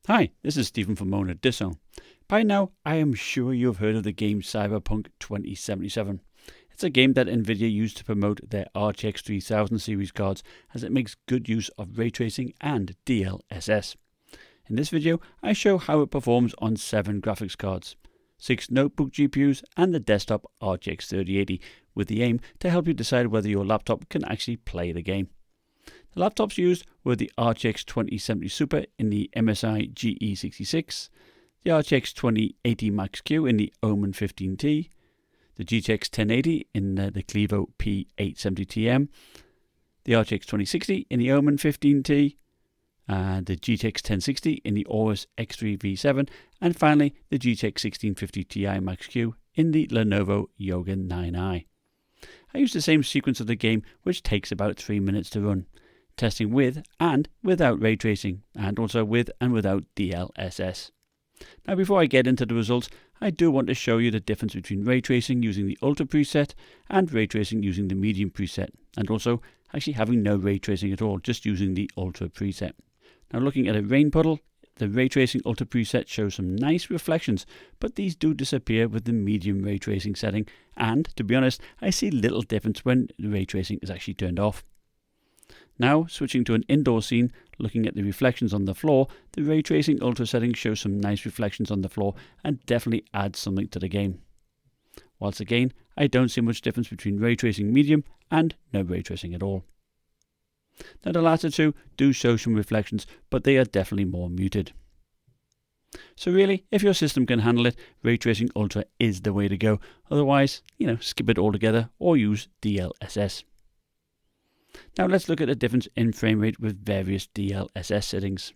Hi, this is Stephen from Mona Disso. By now, I am sure you have heard of the game Cyberpunk 2077. It's a game that Nvidia used to promote their RTX 3000 series cards, as it makes good use of ray tracing and DLSS. In this video, I show how it performs on 7 graphics cards, 6 notebook GPUs and the desktop RTX 3080, with the aim to help you decide whether your laptop can actually play the game. The laptops used were the RTX 2070 Super in the MSI GE66, the RTX 2080 Max-Q in the Omen 15T, the GTX 1080 in the Clevo P870TM, the RTX 2060 in the Omen 15T, the GTX 1060 in the Aorus X3 V7, and finally the GTX 1650 Ti Max-Q in the Lenovo Yoga 9i. I use the same sequence of the game, which takes about 3 minutes to run, testing with and without ray tracing, and also with and without DLSS. Now, before I get into the results, I do want to show you the difference between ray tracing using the Ultra preset and ray tracing using the Medium preset, and also actually having no ray tracing at all, just using the Ultra preset. Now, looking at a rain puddle, the ray tracing Ultra preset shows some nice reflections, but these do disappear with the Medium ray tracing setting, and to be honest, I see little difference when the ray tracing is actually turned off. Now, switching to an indoor scene, looking at the reflections on the floor, the Ray Tracing Ultra setting shows some nice reflections on the floor and definitely adds something to the game. Whilst again, I don't see much difference between Ray Tracing Medium and no Ray Tracing at all. Now, the latter two do show some reflections, but they are definitely more muted. So really, if your system can handle it, Ray Tracing Ultra is the way to go. Otherwise, skip it altogether or use DLSS. Now let's look at the difference in frame rate with various DLSS settings.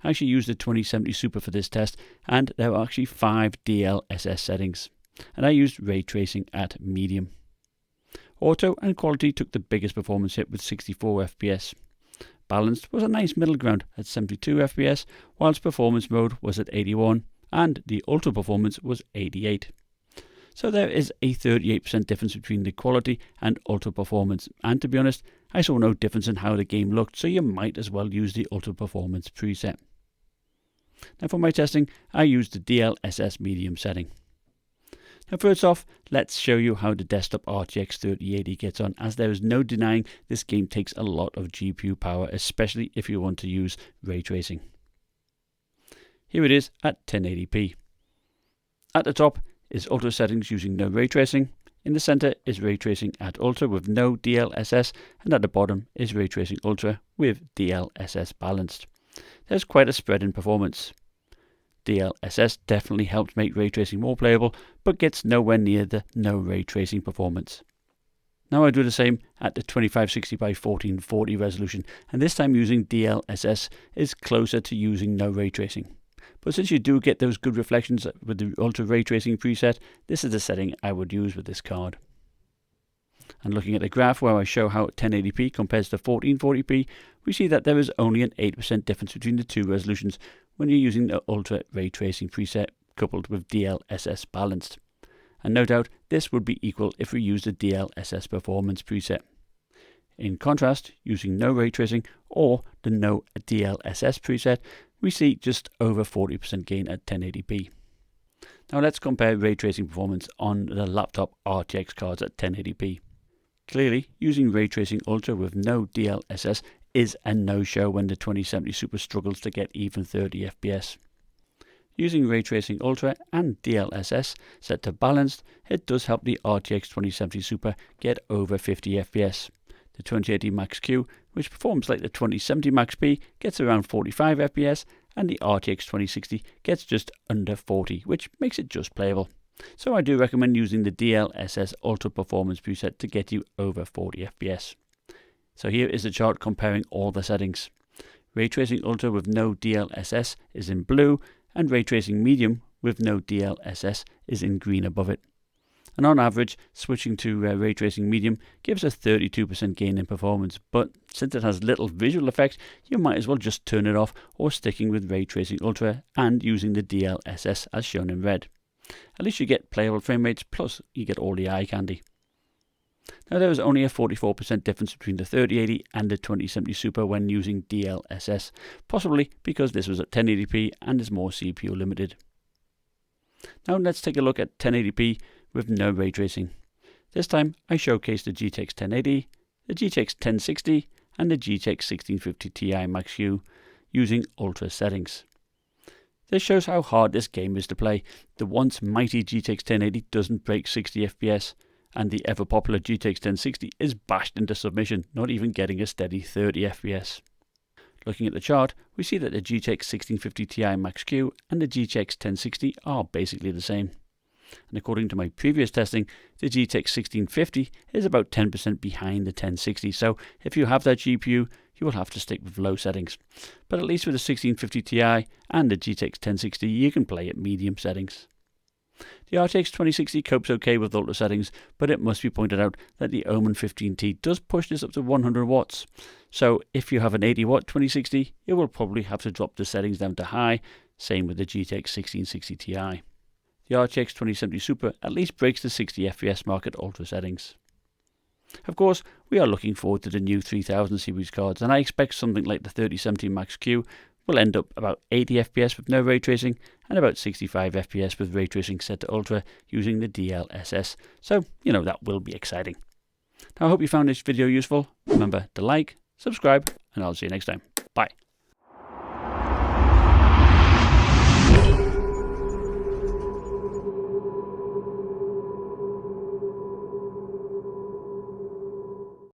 I actually used the 2070 Super for this test, and there are actually 5 DLSS settings, and I used ray tracing at medium. Auto and quality took the biggest performance hit with 64 FPS. Balanced was a nice middle ground at 72 FPS, whilst performance mode was at 81, and the ultra performance was 88. So there is a 38% difference between the quality and ultra performance, and to be honest, I saw no difference in how the game looked, so you might as well use the ultra performance preset. Now for my testing, I used the DLSS medium setting. Now first off, let's show you how the desktop RTX 3080 gets on, as there is no denying this game takes a lot of GPU power, especially if you want to use ray tracing. Here it is at 1080p. At the top is Ultra settings using no ray tracing, in the center is ray tracing at Ultra with no DLSS, and at the bottom is ray tracing Ultra with DLSS balanced. There's quite a spread in performance. DLSS definitely helps make ray tracing more playable, but gets nowhere near the no ray tracing performance. Now I do the same at the 2560 by 1440 resolution, and this time using DLSS is closer to using no ray tracing. But since you do get those good reflections with the Ultra Ray Tracing preset, this is the setting I would use with this card. And looking at the graph where I show how 1080p compares to 1440p, we see that there is only an 8% difference between the two resolutions when you're using the Ultra Ray Tracing preset coupled with DLSS balanced. And no doubt this would be equal if we used the DLSS performance preset. In contrast, using no ray tracing or the no DLSS preset, we see just over 40% gain at 1080p. Now let's compare ray tracing performance on the laptop RTX cards at 1080p. Clearly, using ray tracing Ultra with no DLSS is a no-show when the 2070 Super struggles to get even 30 FPS. Using ray tracing Ultra and DLSS set to balanced, it does help the RTX 2070 Super get over 50 FPS. The 2080 Max-Q, which performs like the 2070 Max-P, gets around 45 FPS, and the RTX 2060 gets just under 40, which makes it just playable. So I do recommend using the DLSS Ultra Performance preset to get you over 40 FPS. So here is the chart comparing all the settings. Ray Tracing Ultra with no DLSS is in blue, and Ray Tracing Medium with no DLSS is in green above it. And on average, switching to Ray Tracing Medium gives a 32% gain in performance, but since it has little visual effect, you might as well just turn it off or sticking with Ray Tracing Ultra and using the DLSS as shown in red. At least you get playable frame rates, plus you get all the eye candy. Now there was only a 44% difference between the 3080 and the 2070 Super when using DLSS, possibly because this was at 1080p and is more CPU limited. Now let's take a look at 1080p with no ray tracing. This time I showcased the GTX 1080, the GTX 1060 and the GTX 1650 Ti Max-Q using Ultra settings. This shows how hard this game is to play. The once mighty GTX 1080 doesn't break 60 FPS, and the ever popular GTX 1060 is bashed into submission, not even getting a steady 30 FPS. Looking at the chart, we see that the GTX 1650 Ti Max-Q and the GTX 1060 are basically the same. And according to my previous testing, the GTX 1650 is about 10% behind the 1060, so if you have that GPU, you will have to stick with low settings. But at least with the 1650 Ti and the GTX 1060, you can play at medium settings. The RTX 2060 copes okay with Ultra settings, but it must be pointed out that the Omen 15T does push this up to 100 watts. So if you have an 80 watt 2060, you will probably have to drop the settings down to high, same with the GTX 1660 Ti. The RTX 2070 Super at least breaks the 60 FPS mark at Ultra settings. Of course, we are looking forward to the new 3000 series cards, and I expect something like the 3070 Max-Q will end up about 80 FPS with no ray tracing and about 65 FPS with ray tracing set to Ultra using the DLSS. So, that will be exciting. Now, I hope you found this video useful. Remember to like, subscribe, and I'll see you next time. Bye.